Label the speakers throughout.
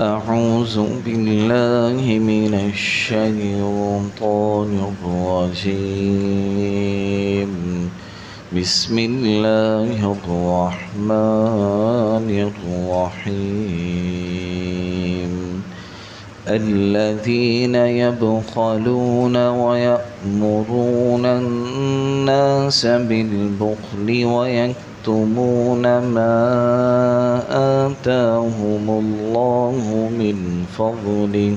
Speaker 1: أعوذ بالله من الشيطان الرجيم. بسم الله الرحمن الرحيم. الذين يبخلون ويأمرون الناس بالبخل ويكتمون ما آتاهم الله من فضله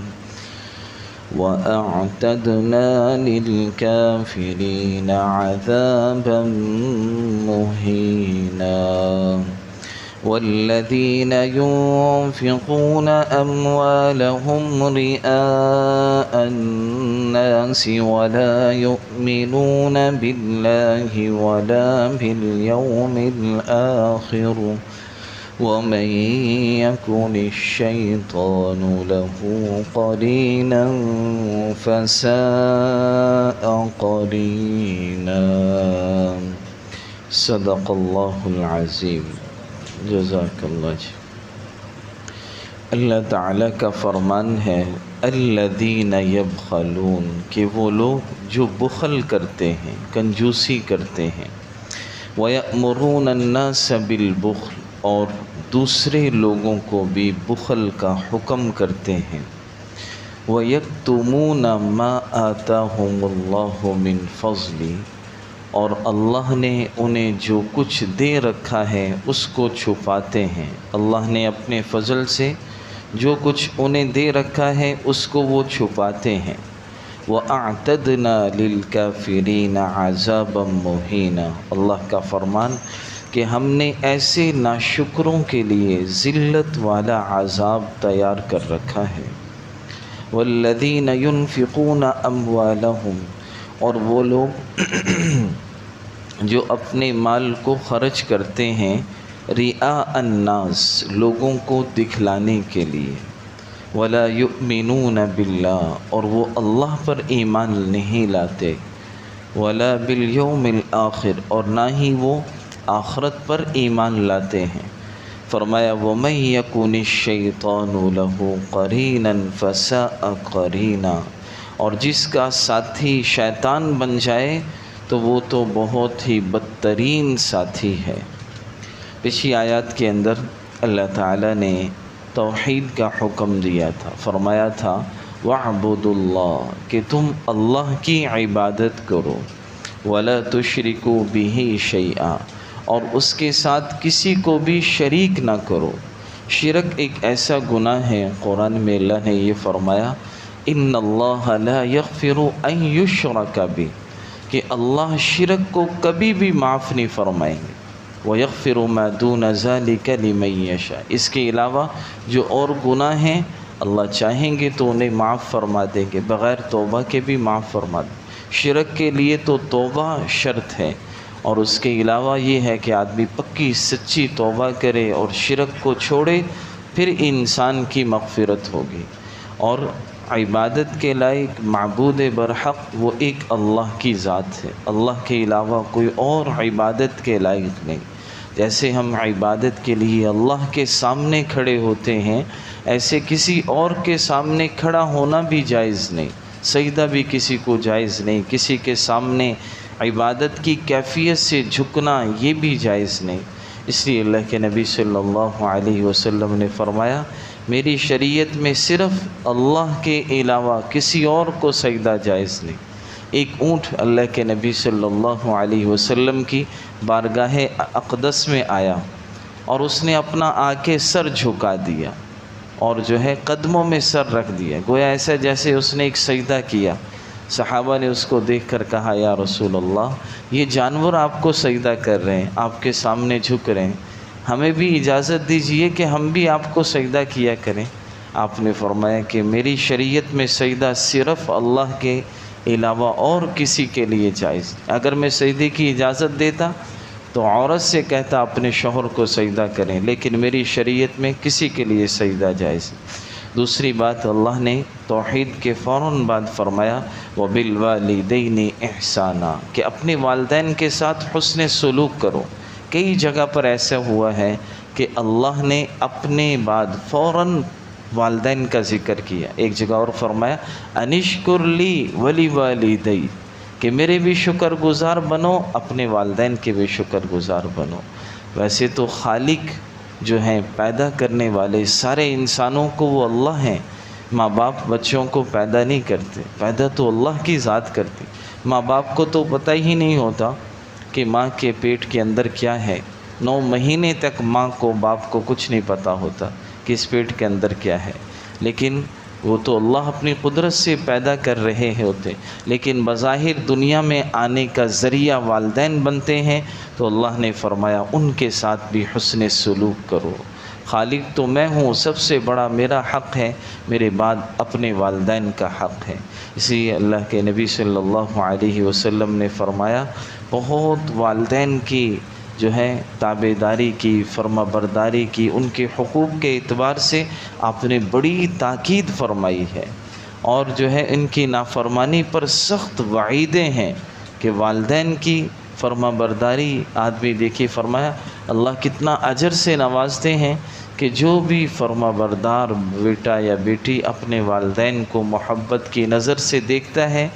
Speaker 1: وأعتدنا للكافرين عذابا مهينا. والذين ينفقون أموالهم رئاء الناس ولا يؤمنون بالله ولا باليوم الآخر ومن يكن الشيطان له قرينا فساء قرينا. صدق اللہ العظیم. جزاک اللہ جی. اللہ تعالیٰ کا فرمان ہے الذین یبخلون، کہ وہ لوگ جو بخل کرتے ہیں، کنجوسی کرتے ہیں، وَيَأْمُرُونَ النَّاسَ بِالْبُخْلِ، اور دوسرے لوگوں کو بھی بخل کا حکم کرتے ہیں، وَيَكْتُمُونَ مَا آتَاهُمُ اللَّهُ مِنْ فَضْلِهِ، اور اللہ نے انہیں جو کچھ دے رکھا ہے اس کو چھپاتے ہیں. اللہ نے اپنے فضل سے جو کچھ انہیں دے رکھا ہے اس کو وہ چھپاتے ہیں. وَأَعْتَدْنَا لِلْكَافِرِينَ عَذَابًا مُهِينًا، اللہ کا فرمان کہ ہم نے ایسے ناشکروں کے لیے ذلت والا عذاب تیار کر رکھا ہے. وَالَّذِينَ يُنْفِقُونَ أَمْوَالَهُمْ، اور وہ لوگ جو اپنے مال کو خرچ کرتے ہیں رِئَاءَ النَّاسِ، لوگوں کو دکھلانے کے لیے، وَلَا يُؤْمِنُونَ بِاللَّهِ، اور وہ اللہ پر ایمان نہیں لاتے، وَلَا بِالْيَوْمِ الْآخِرِ، اور نہ ہی وہ آخرت پر ایمان لاتے ہیں. فرمایا وَمَن يَكُنِ الشَّيْطَانُ لَهُ قَرِينًا فَسَاءَ قَرِينًا، اور جس کا ساتھی شیطان بن جائے تو وہ تو بہت ہی بدترین ساتھی ہے. پچھلی آیات کے اندر اللہ تعالیٰ نے توحید کا حکم دیا تھا، فرمایا تھا وَاعْبُدُوا اللَّهَ، کہ تم اللہ کی عبادت کرو، وَلَا تُشْرِكُوا بِهِ شَيْئًا، اور اس کے ساتھ کسی کو بھی شریک نہ کرو. شرک ایک ایسا گناہ ہے، قرآن میں اللہ نے یہ فرمایا ان اللہ لا یغفر ان یشرک بہ، کہ اللہ شرک کو کبھی بھی معاف نہیں فرمائیں گے. وَيَغْفِرُ مَا دُونَ ذَلِكَ لِمَن يَشَاءُ، اس کے علاوہ جو اور گناہ ہیں اللہ چاہیں گے تو انہیں معاف فرما دیں گے، بغیر توبہ کے بھی معاف فرما دیں. شرک کے لیے تو توبہ شرط ہے، اور اس کے علاوہ یہ ہے کہ آدمی پکی سچی توبہ کرے اور شرک کو چھوڑے، پھر انسان کی مغفرت ہوگی. اور عبادت کے لائق معبود برحق وہ ایک اللہ کی ذات ہے، اللہ کے علاوہ کوئی اور عبادت کے لائق نہیں. جیسے ہم عبادت کے لیے اللہ کے سامنے کھڑے ہوتے ہیں، ایسے کسی اور کے سامنے کھڑا ہونا بھی جائز نہیں، سجدہ بھی کسی کو جائز نہیں، کسی کے سامنے عبادت کی کیفیت سے جھکنا یہ بھی جائز نہیں. اس لیے اللہ کے نبی صلی اللہ علیہ وسلم نے فرمایا میری شریعت میں صرف اللہ کے علاوہ کسی اور کو سجدہ جائز نہیں. ایک اونٹ اللہ کے نبی صلی اللہ علیہ وسلم کی بارگاہ اقدس میں آیا اور اس نے اپنا آ کے سر جھکا دیا اور جو ہے قدموں میں سر رکھ دیا، گویا ایسا جیسے اس نے ایک سجدہ کیا. صحابہ نے اس کو دیکھ کر کہا یا رسول اللہ، یہ جانور آپ کو سجدہ کر رہے ہیں، آپ کے سامنے جھک رہے ہیں، ہمیں بھی اجازت دیجئے کہ ہم بھی آپ کو سجدہ کیا کریں. آپ نے فرمایا کہ میری شریعت میں سجدہ صرف اللہ کے علاوہ اور کسی کے لیے جائز. اگر میں سجدے کی اجازت دیتا تو عورت سے کہتا اپنے شوہر کو سجدہ کریں، لیکن میری شریعت میں کسی کے لیے سجدہ جائز. دوسری بات اللہ نے توحید کے فوراً بعد فرمایا وَبِالْوَالِدَيْنِ إِحْسَانًا، کہ اپنے والدین کے ساتھ حسن سلوک کرو. کئی جگہ پر ایسا ہوا ہے کہ اللہ نے اپنے بعد فوراً والدین کا ذکر کیا. ایک جگہ اور فرمایا انشکر لی ولی والدی، کہ میرے بھی شکر گزار بنو، اپنے والدین کے بھی شکر گزار بنو. ویسے تو خالق جو ہیں پیدا کرنے والے سارے انسانوں کو وہ اللہ ہیں. ماں باپ بچوں کو پیدا نہیں کرتے، پیدا تو اللہ کی ذات کرتی. ماں باپ کو تو پتہ ہی نہیں ہوتا کہ ماں کے پیٹ کے اندر کیا ہے. 9 مہینے تک ماں کو باپ کو کچھ نہیں پتہ ہوتا کہ اس پیٹ کے اندر کیا ہے، لیکن وہ تو اللہ اپنی قدرت سے پیدا کر رہے ہوتے. لیکن بظاہر دنیا میں آنے کا ذریعہ والدین بنتے ہیں، تو اللہ نے فرمایا ان کے ساتھ بھی حسن سلوک کرو. خالق تو میں ہوں، سب سے بڑا میرا حق ہے، میرے بعد اپنے والدین کا حق ہے. اسی لیے اللہ کے نبی صلی اللہ علیہ وسلم نے فرمایا بہت والدین کی جو ہے تابعداری کی، فرما برداری کی، ان کے حقوق کے اعتبار سے آپ نے بڑی تاکید فرمائی ہے، اور جو ہے ان کی نافرمانی پر سخت وعیدیں ہیں کہ والدین کی فرما برداری آدمی دیکھیے فرمایا اللہ کتنا اجر سے نوازتے ہیں کہ جو بھی فرما بردار بیٹا یا بیٹی اپنے والدین کو محبت کی نظر سے دیکھتا ہے،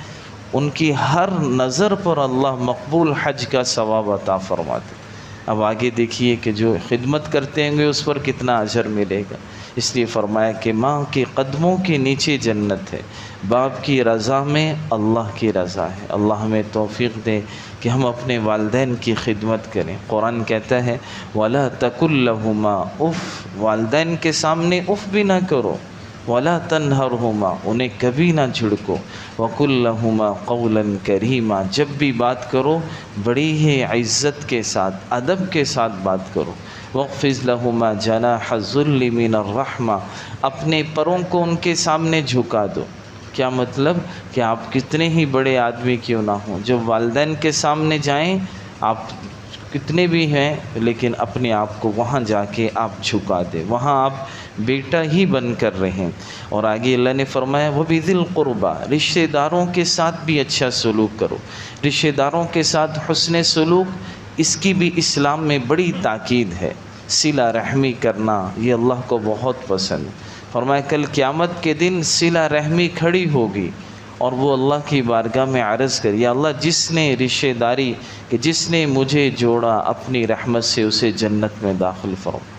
Speaker 1: ان کی ہر نظر پر اللہ مقبول حج کا ثواب عطا فرماتے. اب آگے دیکھیے کہ جو خدمت کرتے ہیں گے اس پر کتنا اجر ملے گا. اس لیے فرمایا کہ ماں کے قدموں کے نیچے جنت ہے، باپ کی رضا میں اللہ کی رضا ہے. اللہ ہمیں توفیق دے کہ ہم اپنے والدین کی خدمت کریں. قرآن کہتا ہے وَلَا تَقُل لَّهُمَا اف، والدین کے سامنے اف بھی نہ کرو. وَلَا تَنْهَرْهُمَا، انہیں کبھی نہ جھڑکو. وَقُل لَّهُمَا قَوْلًا كَرِيمًا، جب بھی بات کرو بڑی ہی عزت کے ساتھ ادب کے ساتھ بات کرو. وَاخْفِضْ لَهُمَا جَنَاحَ الذُّلِّ مِنَ الرَّحْمَةِ، اپنے پروں کو ان کے سامنے جھکا دو. کیا مطلب کہ آپ کتنے ہی بڑے آدمی کیوں نہ ہوں، جب والدین کے سامنے جائیں آپ کتنے بھی ہیں لیکن اپنے آپ کو وہاں جا کے آپ جھکا دیں، وہاں آپ بیٹا ہی بن کر رہیں. اور آگے اللہ نے فرمایا وَبِذِي الْقُرْبَى، رشتہ داروں کے ساتھ بھی اچھا سلوک کرو. رشتہ داروں کے ساتھ حسن سلوک، اس کی بھی اسلام میں بڑی تاکید ہے. صلہ رحمی کرنا یہ اللہ کو بہت پسند ہے. فرمایا کل قیامت کے دن صلہ رحمی کھڑی ہوگی اور وہ اللہ کی بارگاہ میں عرض کر یا اللہ جس نے رشتہ داری کہ جس نے مجھے جوڑا اپنی رحمت سے اسے جنت میں داخل فرما،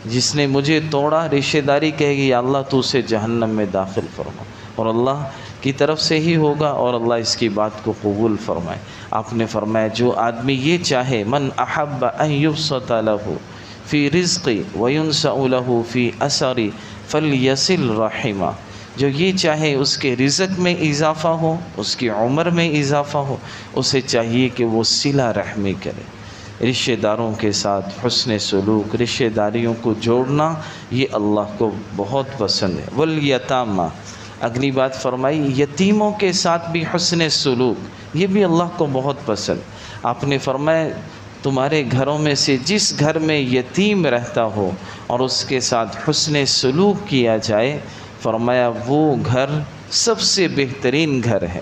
Speaker 1: جس نے مجھے توڑا رشتہ داری کہے گی یا اللہ تو اسے جہنم میں داخل فرما. اور اللہ کی طرف سے ہی ہوگا اور اللہ اس کی بات کو قبول فرمائے. آپ نے فرمایا جو آدمی یہ چاہے من احب ان یبسط له فی رزقی وینسأ له فی اثری فلیصل رحمہ، جو یہ چاہے اس کے رزق میں اضافہ ہو، اس کی عمر میں اضافہ ہو، اسے چاہیے کہ وہ صلہ رحمی کرے. رشتہ داروں کے ساتھ حسن سلوک، رشتہ داریوں کو جوڑنا یہ اللہ کو بہت پسند ہے. والیتامى، اگلی بات فرمائی یتیموں کے ساتھ بھی حسن سلوک، یہ بھی اللہ کو بہت پسند. آپ نے فرمایا تمہارے گھروں میں سے جس گھر میں یتیم رہتا ہو اور اس کے ساتھ حسن سلوک کیا جائے، فرمایا وہ گھر سب سے بہترین گھر ہے.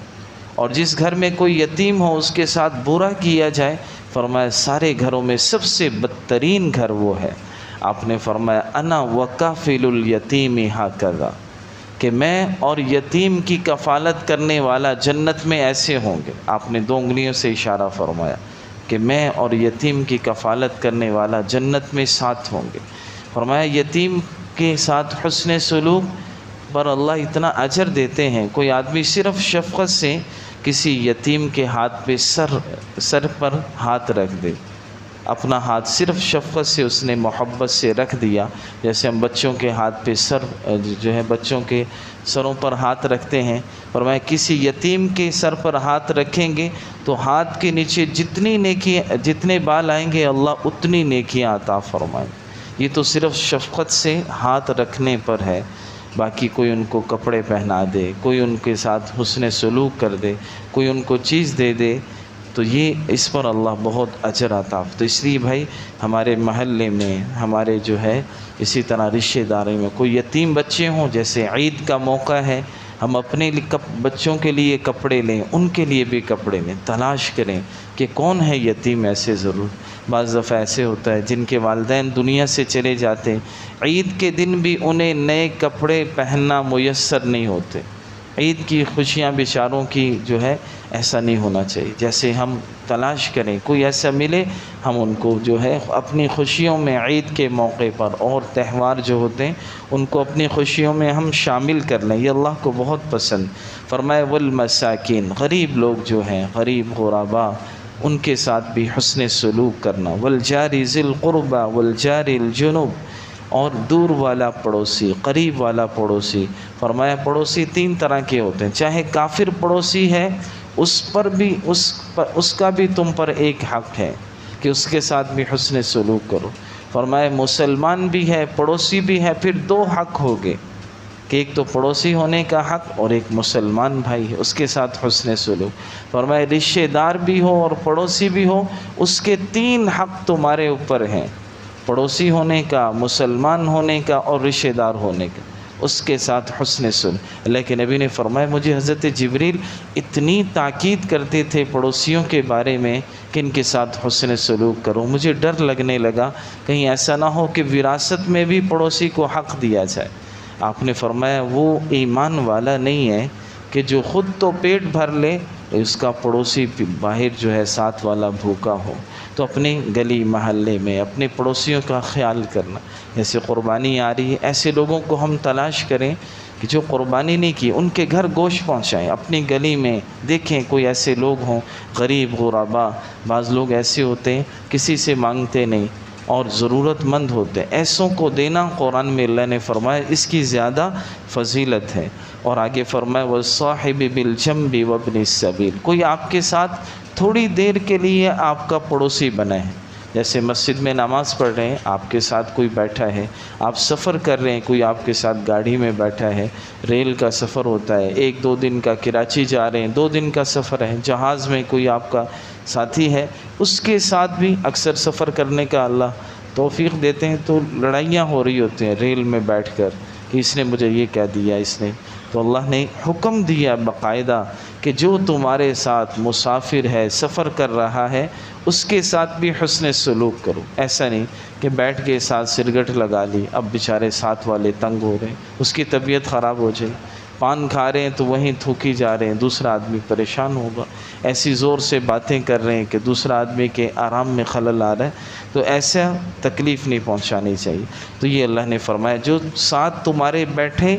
Speaker 1: اور جس گھر میں کوئی یتیم ہو اس کے ساتھ برا کیا جائے، فرمایا سارے گھروں میں سب سے بدترین گھر وہ ہے. آپ نے فرمایا انا وکافل الیتیم ھکذا، کہ میں اور یتیم کی کفالت کرنے والا جنت میں ایسے ہوں گے. آپ نے 2 انگلیوں سے اشارہ فرمایا کہ میں اور یتیم کی کفالت کرنے والا جنت میں ساتھ ہوں گے. فرمایا یتیم کے ساتھ حسن سلوک پر اللہ اتنا اجر دیتے ہیں. کوئی آدمی صرف شفقت سے کسی یتیم کے ہاتھ پہ سر پر ہاتھ رکھ دے، اپنا ہاتھ صرف شفقت سے اس نے محبت سے رکھ دیا، جیسے ہم بچوں کے ہاتھ پہ جو ہے بچوں کے سروں پر ہاتھ رکھتے ہیں. فرمایا کسی یتیم کے سر پر ہاتھ رکھیں گے تو ہاتھ کے نیچے جتنے بال آئیں گے اللہ اتنی نیکیاں عطا فرمائیں. یہ تو صرف شفقت سے ہاتھ رکھنے پر ہے. باقی کوئی ان کو کپڑے پہنا دے، کوئی ان کے ساتھ حسن سلوک کر دے، کوئی ان کو چیز دے دے، تو یہ اس پر اللہ بہت اجر عطا. تو اس لیے بھائی ہمارے محلے میں ہمارے جو ہے اسی طرح رشتہ داری میں کوئی یتیم بچے ہوں، جیسے عید کا موقع ہے ہم اپنے بچوں کے لیے کپڑے لیں، ان کے لیے بھی کپڑے لیں، تلاش کریں کہ کون ہے یتیم ایسے ضرور۔ بعض دفعہ ایسے ہوتا ہے جن کے والدین دنیا سے چلے جاتے ہیں، عید کے دن بھی انہیں نئے کپڑے پہننا میسر نہیں ہوتے۔ عید کی خوشیاں بیچاروں کی جو ہے ایسا نہیں ہونا چاہیے۔ جیسے ہم تلاش کریں کوئی ایسا ملے، ہم ان کو جو ہے اپنی خوشیوں میں عید کے موقع پر اور تہوار جو ہوتے ہیں ان کو اپنی خوشیوں میں ہم شامل کر لیں، یہ اللہ کو بہت پسند۔ فرمایا والمساکین، غریب لوگ جو ہیں، غریب غربا، ان کے ساتھ بھی حسن سلوک کرنا۔ والجار ذی القربى والجار الجنب، اور دور والا پڑوسی، قریب والا پڑوسی۔ فرمایا پڑوسی 3 طرح کے ہوتے ہیں، چاہے کافر پڑوسی ہے اس کا بھی تم پر ایک حق ہے کہ اس کے ساتھ بھی حسن سلوک کرو۔ فرمایا مسلمان بھی ہے، پڑوسی بھی ہے، پھر 2 حق ہو گئے کہ ایک تو پڑوسی ہونے کا حق اور ایک مسلمان بھائی ہے، اس کے ساتھ حسن سلوک۔ فرمایا رشتہ دار بھی ہو اور پڑوسی بھی ہو، اس کے 3 حق تمہارے اوپر ہیں، پڑوسی ہونے کا، مسلمان ہونے کا اور رشتہ دار ہونے کا، اس کے ساتھ حسن سلوک۔ اللہ کے نبی نے فرمایا مجھے حضرت جبریل اتنی تاکید کرتے تھے پڑوسیوں کے بارے میں کہ ان کے ساتھ حسن سلوک کرو، مجھے ڈر لگنے لگا کہیں ایسا نہ ہو کہ وراثت میں بھی پڑوسی کو حق دیا جائے۔ آپ نے فرمایا وہ ایمان والا نہیں ہے کہ جو خود تو پیٹ بھر لے، اس کا پڑوسی باہر جو ہے ساتھ والا بھوکا ہو۔ تو اپنے گلی محلے میں اپنے پڑوسیوں کا خیال کرنا۔ جیسے قربانی آ رہی ہے، ایسے لوگوں کو ہم تلاش کریں کہ جو قربانی نہیں کی ان کے گھر گوشت پہنچائیں۔ اپنی گلی میں دیکھیں کوئی ایسے لوگ ہوں غریب غربا، بعض لوگ ایسے ہوتے ہیں کسی سے مانگتے نہیں اور ضرورت مند ہوتے ہیں، ایسوں کو دینا قرآن میں اللہ نے فرمایا اس کی زیادہ فضیلت ہے۔ اور آگے فرمایا وَالصَّاحِبِ بِالْجَنبِ وَابْنِ السَّبِيلِ، کوئی آپ کے ساتھ تھوڑی دیر کے لیے آپ کا پڑوسی بنا ہے۔ جیسے مسجد میں نماز پڑھ رہے ہیں، آپ کے ساتھ کوئی بیٹھا ہے، آپ سفر کر رہے ہیں، کوئی آپ کے ساتھ گاڑی میں بیٹھا ہے، ریل کا سفر ہوتا ہے، 1-2 دن کا، کراچی جا رہے ہیں 2 دن کا سفر ہے، جہاز میں کوئی آپ کا ساتھی ہے، اس کے ساتھ بھی اکثر سفر کرنے کا اللہ توفیق دیتے ہیں تو لڑائیاں ہو رہی ہوتی ہیں ریل میں بیٹھ کر کہ اس نے مجھے یہ کہہ دیا، اس نے، تو اللہ نے حکم دیا باقاعدہ کہ جو تمہارے ساتھ مسافر ہے، سفر کر رہا ہے، اس کے ساتھ بھی حسن سلوک کرو۔ ایسا نہیں کہ بیٹھ کے ساتھ سرگٹ لگا لی، اب بیچارے ساتھ والے تنگ ہو رہے ہیں، اس کی طبیعت خراب ہو جائے، پان کھا رہے ہیں تو وہیں تھوکی جا رہے ہیں، دوسرا آدمی پریشان ہوگا، ایسی زور سے باتیں کر رہے ہیں کہ دوسرا آدمی کے آرام میں خلل آ رہا ہے، تو ایسا تکلیف نہیں پہنچانی چاہیے۔ تو یہ اللہ نے فرمایا جو ساتھ تمہارے بیٹھے،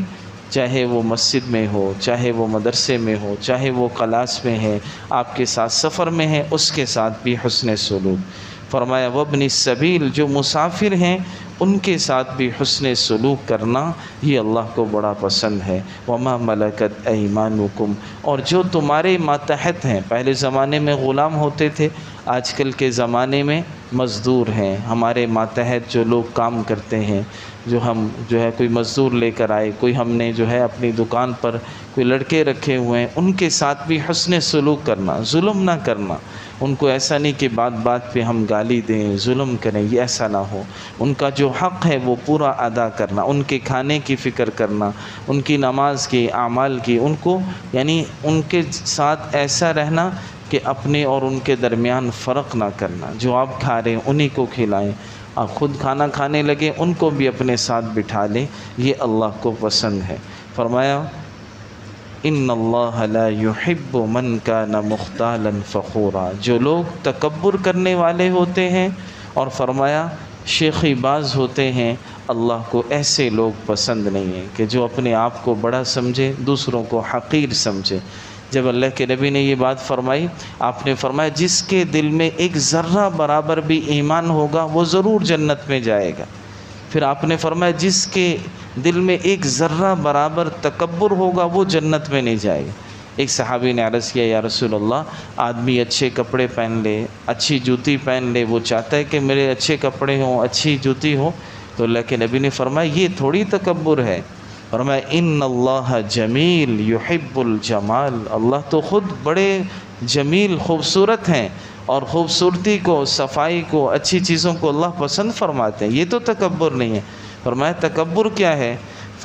Speaker 1: چاہے وہ مسجد میں ہو، چاہے وہ مدرسے میں ہو، چاہے وہ کلاس میں ہے، آپ کے ساتھ سفر میں ہے، اس کے ساتھ بھی حسن سلوک۔ فرمایا وابن السبیل، جو مسافر ہیں ان کے ساتھ بھی حسن سلوک کرنا یہ اللہ کو بڑا پسند ہے۔ وما ملکت ایمانکم، اور جو تمہارے ماتحت ہیں، پہلے زمانے میں غلام ہوتے تھے، آج کل کے زمانے میں مزدور ہیں، ہمارے ماتحت جو لوگ کام کرتے ہیں، جو ہم جو ہے کوئی مزدور لے کر آئے، کوئی ہم نے جو ہے اپنی دکان پر کوئی لڑکے رکھے ہوئے ہیں، ان کے ساتھ بھی حسن سلوک کرنا، ظلم نہ کرنا، ان کو ایسا نہیں کہ بات بات پہ ہم گالی دیں، ظلم کریں، یہ ایسا نہ ہو، ان کا جو حق ہے وہ پورا ادا کرنا، ان کے کھانے کی فکر کرنا، ان کی نماز کی، اعمال کی، ان کو یعنی ان کے ساتھ ایسا رہنا کہ اپنے اور ان کے درمیان فرق نہ کرنا، جو آپ کھا رہے ہیں انہی کو کھلائیں، آپ خود کھانا کھانے لگے ان کو بھی اپنے ساتھ بٹھا لیں، یہ اللہ کو پسند ہے۔ فرمایا ان اللہ لا يحب من کان مختالا فخورا، جو لوگ تکبر کرنے والے ہوتے ہیں اور فرمایا شیخی باز ہوتے ہیں، اللہ کو ایسے لوگ پسند نہیں ہیں کہ جو اپنے آپ کو بڑا سمجھے، دوسروں کو حقیر سمجھے۔ جب اللہ کے نبی نے یہ بات فرمائی، آپ نے فرمایا جس کے دل میں ایک ذرہ برابر بھی ایمان ہوگا وہ ضرور جنت میں جائے گا۔ پھر آپ نے فرمایا جس کے دل میں ایک ذرہ برابر تکبر ہوگا وہ جنت میں نہیں جائے گا۔ ایک صحابی نے عرض کیا یا رسول اللہ، آدمی اچھے کپڑے پہن لے، اچھی جوتی پہن لے، وہ چاہتا ہے کہ میرے اچھے کپڑے ہوں، اچھی جوتی ہو، تو اللہ کے نبی نے فرمایا یہ تھوڑی تکبر ہے، فرمایا ان اللہ جمیل یحب الجمال، اللہ تو خود بڑے جمیل خوبصورت ہیں اور خوبصورتی کو، صفائی کو، اچھی چیزوں کو اللہ پسند فرماتے ہیں، یہ تو تکبر نہیں ہے۔ فرمایا تکبر کیا ہے؟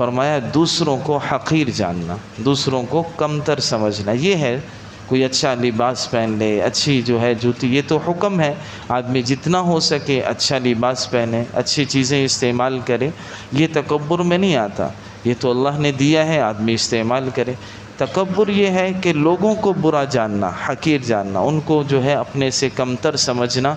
Speaker 1: فرمایا دوسروں کو حقیر جاننا، دوسروں کو کمتر سمجھنا، یہ ہے کوئی اچھا لباس پہن لے، اچھی جو ہے جوتی، یہ تو حکم ہے آدمی جتنا ہو سکے اچھا لباس پہنے، اچھی چیزیں استعمال کرے، یہ تکبر میں نہیں آتا، یہ تو اللہ نے دیا ہے آدمی استعمال کرے۔ تکبر یہ ہے کہ لوگوں کو برا جاننا، حقیر جاننا، ان کو جو ہے اپنے سے کمتر سمجھنا،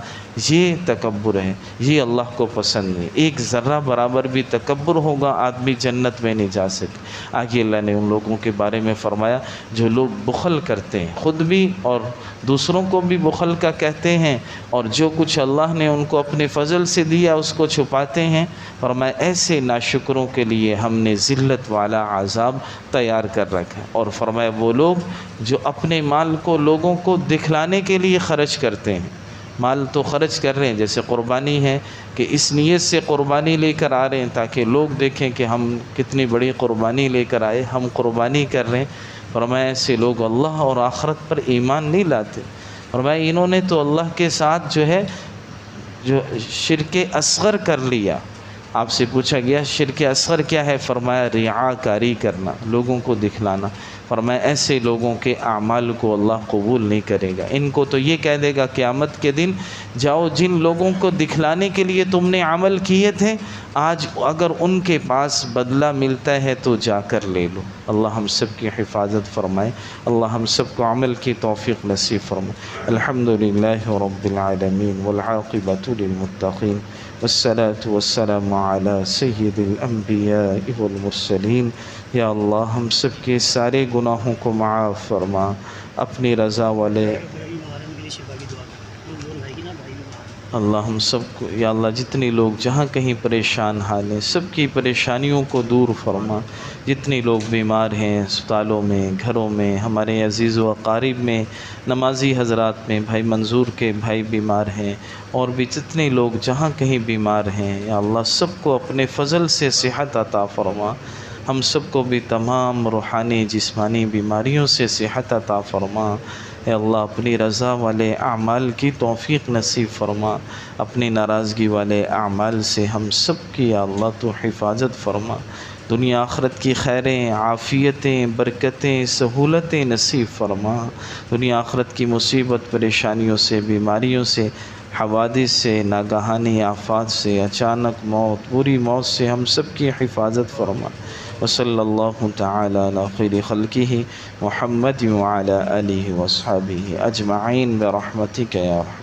Speaker 1: یہ تکبر ہے، یہ اللہ کو پسند نہیں۔ ایک ذرہ برابر بھی تکبر ہوگا آدمی جنت میں نہیں جا سکے۔ آگے اللہ نے ان لوگوں کے بارے میں فرمایا جو لوگ بخل کرتے ہیں، خود بھی اور دوسروں کو بھی بخل کا کہتے ہیں، اور جو کچھ اللہ نے ان کو اپنے فضل سے دیا اس کو چھپاتے ہیں، فرمایا ایسے ناشکروں کے لیے ہم نے ذلت والا عذاب تیار کر رکھا ہے۔ اور فرمایا وہ لوگ جو اپنے مال کو لوگوں کو دکھلانے کے لیے خرچ کرتے ہیں، مال تو خرچ کر رہے ہیں، جیسے قربانی ہے کہ اس نیت سے قربانی لے کر آ رہے ہیں تاکہ لوگ دیکھیں کہ ہم کتنی بڑی قربانی لے کر آئے، ہم قربانی کر رہے ہیں۔ فرمایا ایسے لوگ اللہ اور آخرت پر ایمان نہیں لاتے۔ فرمایا انہوں نے تو اللہ کے ساتھ جو ہے جو شرک اصغر کر لیا۔ آپ سے پوچھا گیا شرک اصغر کیا ہے؟ فرمایا رعا کاری کرنا، لوگوں کو دکھلانا۔ فرمایا ایسے لوگوں کے اعمال کو اللہ قبول نہیں کرے گا، ان کو تو یہ کہہ دے گا قیامت کے دن جاؤ جن لوگوں کو دکھلانے کے لیے تم نے عمل کیے تھے، آج اگر ان کے پاس بدلہ ملتا ہے تو جا کر لے لو۔ اللہ ہم سب کی حفاظت فرمائے، اللہ ہم سب کو عمل کی توفیق نصیب فرمائے۔ الحمدللہ رب العالمین والعاقبۃ للمتقین والصلاة والسلام علی سید الانبیاء والمرسلین۔ یا اللہ ہم سب کے سارے گناہوں کو معاف فرما، اپنی رضا والے اللہ ہم سب کو، یا اللہ جتنے لوگ جہاں کہیں پریشان حال ہیں سب کی پریشانیوں کو دور فرما، جتنے لوگ بیمار ہیں اسپتالوں میں، گھروں میں، ہمارے عزیز و اقارب میں، نمازی حضرات میں، بھائی منظور کے بھائی بیمار ہیں، اور بھی جتنے لوگ جہاں کہیں بیمار ہیں، یا اللہ سب کو اپنے فضل سے صحت عطا فرما، ہم سب کو بھی تمام روحانی جسمانی بیماریوں سے صحت عطا فرما۔ اے اللہ اپنی رضا والے اعمال کی توفیق نصیب فرما، اپنی ناراضگی والے اعمال سے ہم سب کی یا اللہ تو حفاظت فرما، دنیا آخرت کی خیریں، عافیتیں، برکتیں، سہولتیں نصیب فرما، دنیا آخرت کی مصیبت پریشانیوں سے، بیماریوں سے، حوادث سے، ناگہانی آفات سے، اچانک موت، بری موت سے ہم سب کی حفاظت فرما۔ وصلی اللہ تعالی علی خیر خلقہ محمد وعلی آلہ واصحابہ اجمعین برحمتک یا رحمن۔